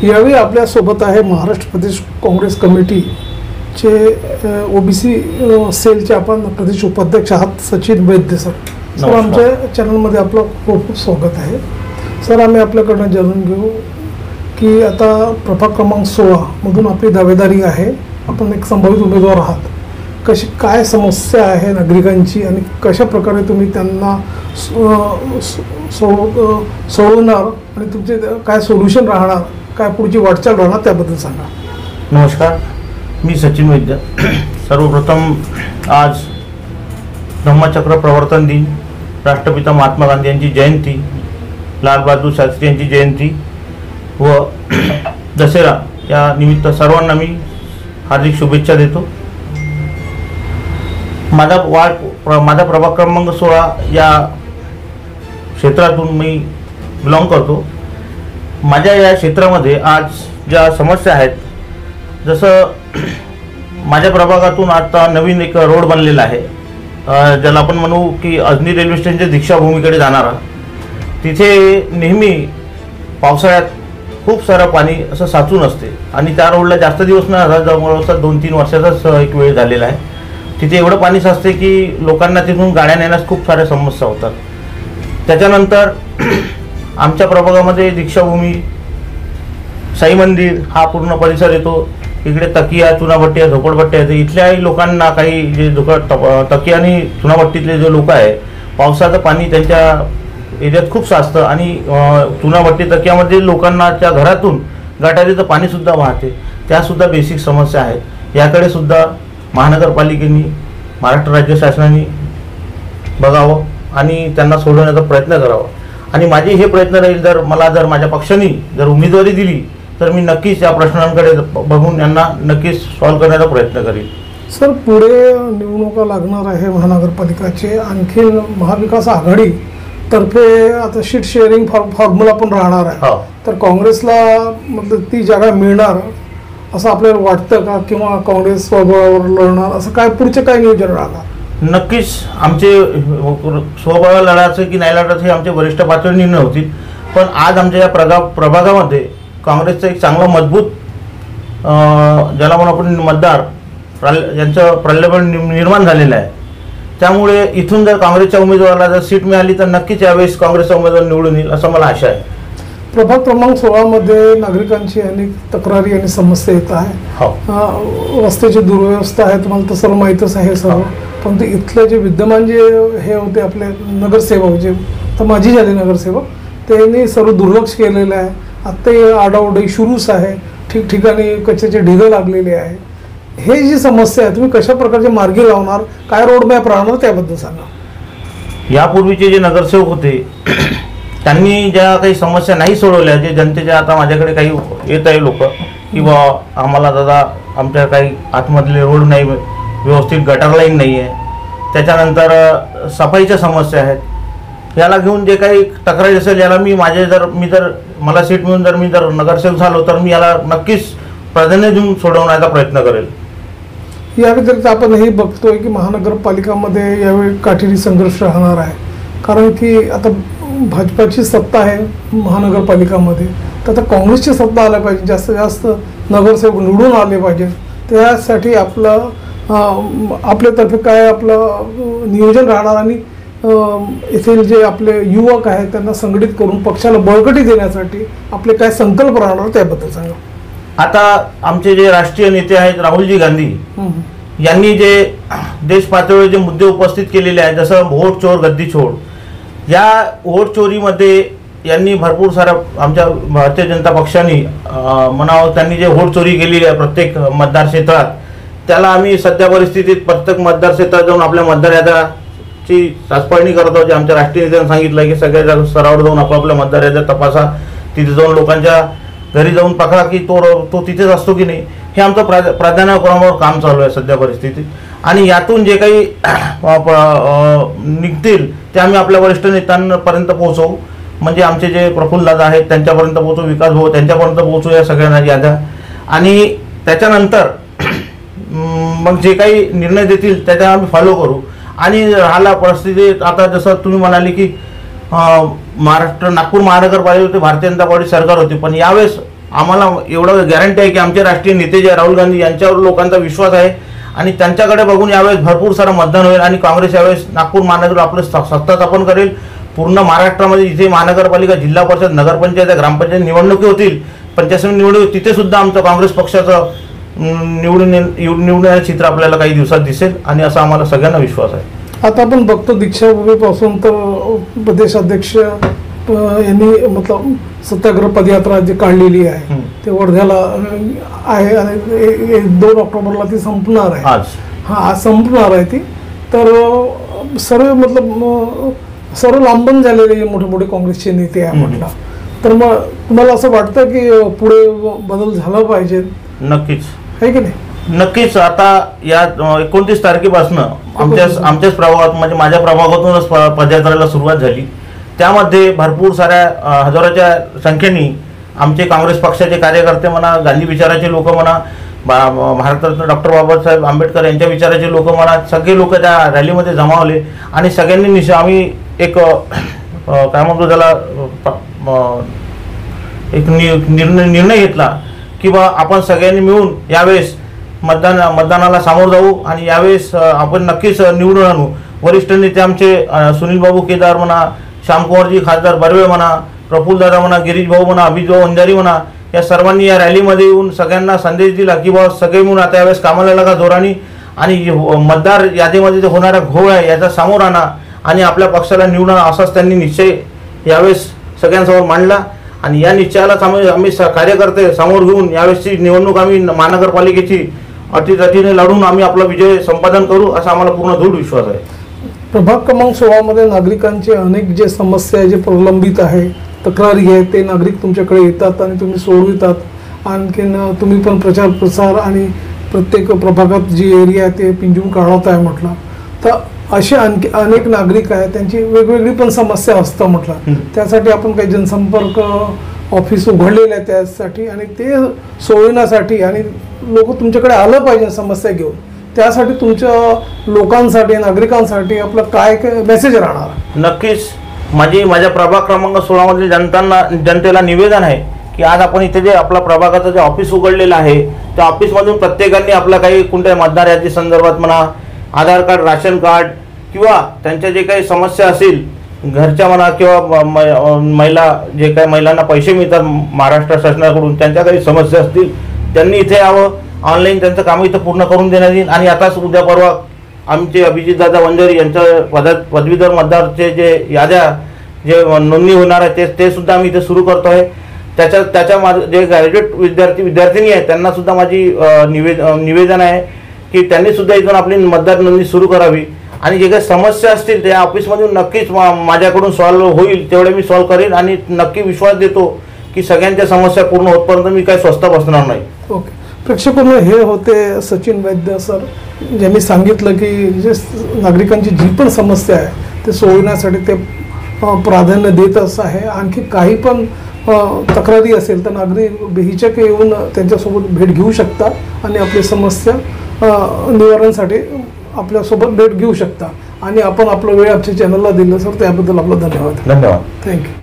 यावेळी आपल्यासोबत आहे महाराष्ट्र प्रदेश काँग्रेस कमिटीचे ओबीसी सेलचे आपण प्रदेश उपाध्यक्ष आहात सचिन वैद्य सर. सर आमच्या चॅनलमध्ये आपलं खूप खूप स्वागत आहे. सर आम्ही आपल्याकडनं जाणून घेऊ की आता प्रभाग क्रमांक 16 मधून आपली दावेदारी आहे, आपण एक संभावित उमेदवार आहात. कशी काय समस्या आहे नागरिकांची आणि कशा प्रकारे तुम्ही त्यांना सोडवणार आणि तुमचे काय सोल्युशन राहणार, काय पुढची वाटचाल राहणार त्याबद्दल सांगा. नमस्कार, मी सचिन वैद्य. सर्वप्रथम आज धम्मचक्र प्रवर्तन दिन, राष्ट्रपिता महात्मा गांधी यांची जयंती, लाल बहादूर शास्त्री यांची जयंती व दसरा या निमित्त सर्वांना मी हार्दिक शुभेच्छा देतो. माझा प्रभाग क्रमांक 16 या क्षेत्रातून मी बिलॉंग करतो. माझ्या या क्षेत्रामध्ये आज ज्या समस्या आहेत, जसं माझ्या प्रभागातून आता नवीन एक रोड बनलेला आहे, ज्याला आपण म्हणू की अजनी रेल्वे स्टेशनच्या दीक्षाभूमीकडे जाणारा. तिथे नेहमी पावसाळ्यात खूप सारं पाणी असं साचून असते आणि त्या रोडला जास्त दिवस न झाला, जवळपास 2-3 वर्षाचाच एक वेळ झालेला आहे. तिथे एवढं पाणी साचते की लोकांना तिथून गाड्या नेण्यास खूप साऱ्या समस्या होतात. त्याच्यानंतर आमच्या प्रभागामध्ये दीक्षाभूमी, साई मंदिर हा पूर्ण परिसर येतो. इकडे तकिया, चुनाभट्ट्या, झोपडपट्ट्या आहेत. इथल्याही लोकांना काही जे तकिया आणि चुनाभट्टीतले जे लोक आहे, पावसाचं पाणी त्यांच्या एरियात खूप साचतं आणि चुनाभट्टी तकियामध्ये लोकांनाच्या घरातून गटारीचं पाणीसुद्धा वाहते. त्यासुद्धा बेसिक समस्या आहेत. याकडे सुद्धा महानगरपालिकेने, महाराष्ट्र राज्य शासनाने बघावं आणि त्यांना सोडवण्याचा प्रयत्न करावा. आणि माझे हे प्रयत्न राहील, जर माझ्या पक्षाने जर उमेदवारी दिली तर मी नक्कीच या प्रश्नांकडे बघून यांना नक्कीच सॉल्व्ह करण्याचा प्रयत्न करेन. सर पुढे निवडणुका लागणार आहे महानगरपालिकाचे. आणखी महाविकास आघाडी तर्फे आता शीट शेअरिंग फॉर्म्युला पण राहणार आहे. तर काँग्रेसला मतलब ती जागा मिळणार असं आपल्याला वाटतं का, किंवा काँग्रेस स्वबळावर लढणार, असं काय पुढचे काय नियोजन राहणार? नक्कीच आमचे स्वबळावर लढायचं की नाही लढायचं हे आमचे वरिष्ठ पातळीवर निर्णय होतील. पण आज आमच्या या प्रभागामध्ये काँग्रेसचं एक चांगलं मजबूत ज्याला म्हणून आपण मतदार यांचं प्रलोभन निर्माण झालेलं आहे. त्यामुळे इथून जर काँग्रेसच्या उमेदवाराला जर सीट मिळाली तर नक्कीच यावेळेस काँग्रेसचा उमेदवार निवडून येईल असं मला आशा आहे. प्रभाग क्रमांक 16 मध्ये नागरिकांची अनेक तक्रारी आणि समस्या येत आहे. रस्त्याची दुर्व्यवस्था आहे, तुम्हाला तर सर्व माहीतच आहे सर्व. पण ते इथले जे विद्यमान जे हे होते आपले नगरसेवक, जे तर माझी झाले नगरसेवक, त्यांनी सर्व दुर्लक्ष केलेलं आहे. आत्ताही आडाओढी सुरूच आहे, ठिकठिकाणी कचऱ्याचे ढिगं लागलेले आहे. हे जी समस्या आहे तुम्ही कशा प्रकारचे मार्गी लावणार, काय रोडमॅप राहणार त्याबद्दल सांगा. यापूर्वीचे जे नगरसेवक होते त्यांनी ज्या काही समस्या नाही सोडवल्या, जे जनतेच्या आता माझ्याकडे काही येत आहे लोक की बा आम्हाला दादा आमच्या काही आतमधले रोड नाही, व्यवस्थित गटर लाईन नाही आहे, त्याच्यानंतर सफाईच्या समस्या आहेत, याला घेऊन जे काही तक्रारी असेल याला मी जर मला सीट मिळून मी नगरसेवक झालो तर मी याला नक्कीच प्राधान्य देऊन सोडवण्याचा प्रयत्न करेल. या व्यतिरिक्त आपण हे बघतोय की महानगरपालिकामध्ये यावेळी काटेरी संघर्ष राहणार आहे, कारण की आता भाजपाची सत्ता आहे महानगरपालिकामध्ये, तर आता काँग्रेसची सत्ता आल्या पाहिजे, जास्तीत जास्त नगरसेवक निवडून आले पाहिजे. त्यासाठी आपल्यातर्फे काय आपलं नियोजन राहणार आणि येथील जे आपले युवक आहेत त्यांना संघटित करून पक्षाला बळकटी देण्यासाठी आपले काय संकल्प राहणार त्याबद्दल सांगा. आता आमचे जे राष्ट्रीय नेते आहेत राहुलजी गांधी यांनी जे देश पातळीवर जे मुद्दे उपस्थित केलेले आहेत, जसं वोट चोर गद्दी छोड, या वोट चोरीमध्ये यांनी भरपूर साऱ्या आमच्या भारतीय जनता पक्षाने म्हणावं त्यांनी जे वोट चोरी केलेली आहे प्रत्येक मतदार क्षेत्रात, त्याला आम्ही सध्या परिस्थितीत प्रत्येक मतदार क्षेत्रात जाऊन आपल्या मतदार याद्याची चाचपणी करत आहोत. जे आमच्या राष्ट्रीय नेत्यांनी सांगितलं की सगळ्या स्तरावर जाऊन आपापल्या मतदार याद्या तपासा, तिथे जाऊन लोकांच्या घरी जाऊन पकडा की तो तिथेच असतो की नाही. हे आमचं प्राधान्यक्रमावर काम चालू आहे सध्या परिस्थितीत. आणि यातून जे काही निघतील ते आम्ही आपल्या वरिष्ठ नेत्यांपर्यंत पोहोचवू, म्हणजे आमचे जे प्रफुल्लदादा आहेत त्यांच्यापर्यंत पोहोचू, विकास भाऊ त्यांच्यापर्यंत पोहोचू या सगळ्यांना याद्या. आणि त्याच्यानंतर मग जे काही निर्णय देतील त्याच्या आम्ही फॉलो करू. आणि राहिला परिस्थिती आता जसं तुम्ही म्हणाले की नागपूर महानगरपालिकेचे भारतीय जनता पार्टी सरकार होती, पण यावेळेस आम्हाला एवढं गॅरंटी आहे की आमचे राष्ट्रीय नेते जे राहुल गांधी यांच्यावर लोकांचा विश्वास आहे आणि त्यांच्याकडे बघून यावेळेस भरपूर सारं मतदान होईल आणि काँग्रेस यावेळेस नागपूर महानगर आपलं सत्ता स्थापन करेल. पूर्ण महाराष्ट्रामध्ये जिथे महानगरपालिका, जिल्हा परिषद, नगरपंचायत, ग्रामपंचायत निवडणुकी होतील, पंचायत समिती निवडणूक, तिथे सुद्धा आमचं काँग्रेस पक्षाचं निवडून येण्याचं चित्र आपल्याला काही दिवसात दिसेल आणि असा आम्हाला सगळ्यांना विश्वास आहे. आता आपण बघतो दीक्षाभूमीपासून तर प्रदेशाध्यक्ष यांनी मतलब सत्याग्रह पदयात्रा जी काढलेली आहे ते वर्ध्याला आहे आणि 2 ऑक्टोबरला ती संपणार आहे. आज संपणार आहे ती. तर सर्व मतलब सर्व लांबण झालेले मोठे मोठे काँग्रेसचे नेते आहे म्हटलं. तर मग तुम्हाला असं वाटतं की पुढे बदल झाला पाहिजे? नक्कीच आहे की नाही? नक्कीच. आता या 29 तारखेपासून आमच्याच प्रभागात म्हणजे माझ्या प्रभागातूनच पदयात्रेला सुरुवात झाली. त्यामध्ये भरपूर साऱ्या हजाराच्या संख्येने आमचे काँग्रेस पक्षाचे कार्यकर्ते म्हणा, गांधी विचाराचे लोक म्हणा, भारतरत्न डॉक्टर बाबासाहेब आंबेडकर यांच्या विचाराचे लोक म्हणा, सगळे लोक त्या रॅलीमध्ये जमावले आणि सगळ्यांनी आम्ही एक काय म्हणतो त्याला एक निर्णय घेतला की बा आपण सगळ्यांनी मिळून यावेळेस मतदानाला सामोरं जाऊ आणि यावेळेस आपण नक्कीच निवडून आणू. वरिष्ठ नेते आमचे सुनील बाबू केदार म्हणा, श्यामकुमारजी खासदार बर्वे म्हणा, प्रफुल्लदादा म्हणा, गिरीश भाऊ म्हणा, अभिजित भाऊ अंजारी म्हणा, या सर्वांनी या रॅलीमध्ये येऊन सगळ्यांना संदेश दिला की बा सगळे मिळून आता यावेळेस कामाला लागा जोरानी आणि मतदार यादीमध्ये जो होणारा घोळ आहे याचा सामोर आणा आणि आपल्या पक्षाला निवडून आणा असाच त्यांनी निश्चय यावेळेस सगळ्यांसमोर मांडला. आणि या निश्चयालाच आम्ही कार्यकर्ते समोर घेऊन यावेळेसची निवडणूक आम्ही महानगरपालिकेची अटीतटीने लढून आम्ही आपला विजय संपादन करू असा आम्हाला पूर्ण दृढ विश्वास आहे. प्रभाग क्रमांक 16 मध्ये नागरिकांचे अनेक जे समस्या जे प्रलंबित आहे, तक्रारी आहे, ते नागरिक तुमच्याकडे येतात आणि तुम्ही सोडवितात. आणखीन तुम्ही पण प्रचार प्रसार आणि प्रत्येक प्रभागात जी एरिया आहे ते पिंजून काढत आहे म्हटलं. तर असे आणखी अनेक नागरिक आहेत, त्यांची वेगवेगळी पण समस्या असतं म्हटलं. त्यासाठी आपण काही जनसंपर्क ऑफिस उघडलेलं आहे त्यासाठी आणि ते सोडविण्यासाठी आणि लोक तुमच्याकडे आलं पाहिजे समस्या घेऊन. त्यासाठी तुमच्या लोकांसाठी, नागरिकांसाठी आपलं काय मेसेज राहणार? नक्कीच माझ्या प्रभाग क्रमांक 16 मधील जनतेला निवेदन आहे की आज आपण इथे जे आपला प्रभागाचं जे ऑफिस उघडलेलं आहे त्या ऑफिसमधून प्रत्येकाने आपला काही कोणत्या मतदार यादी संदर्भात म्हणा, आधार कार्ड, राशन कार्ड किंवा त्यांच्या जे काही समस्या असेल घरच्या म्हणा किंवा महिला जे काही महिलांना पैसे मिळतात महाराष्ट्र शासनाकडून त्यांच्या काही समस्या असतील त्यांनी इथे यावं. ऑनलाईन त्यांचं काम इथं पूर्ण करून देण्यात येईल. आणि आताच उद्या परवा आमचे अभिजितदादा वंजारी यांच्या पदवीधर मतदारचे जे याद्या जे नोंदणी होणार आहे ते सुद्धा आम्ही इथे सुरू करतो आहे. त्याच्या जे ग्रॅज्युएट विद्यार्थिनी आहेत त्यांना सुद्धा माझी निवेदन आहे की त्यांनी सुद्धा इथून आपली मतदार नोंदणी सुरू करावी आणि जे काही समस्या असतील त्या ऑफिसमधून नक्कीच माझ्याकडून सॉल्व्ह होईल तेवढे मी सॉल्व्ह करेन आणि नक्की विश्वास देतो की सगळ्यांच्या समस्या पूर्ण होतपर्यंत मी काही स्वस्थ बसणार नाही. ओके प्रेक्षकांनो, हे होते सचिन वैद्य सर, ज्यांनी सांगितलं की जे नागरिकांची जी पण समस्या आहे ते सोडवण्यासाठी ते प्राधान्य देतच आहे. आणखी काही पण तक्रारी असेल तर नागरिक बेहिचक येऊन त्यांच्यासोबत भेट घेऊ शकता आणि आपली समस्या निवारणासाठी आपल्यासोबत भेट घेऊ शकता. आणि आपण आपला वेळ आमच्या चॅनलला दिलं सर त्याबद्दल आपला धन्यवाद. धन्यवाद. थँक्यू.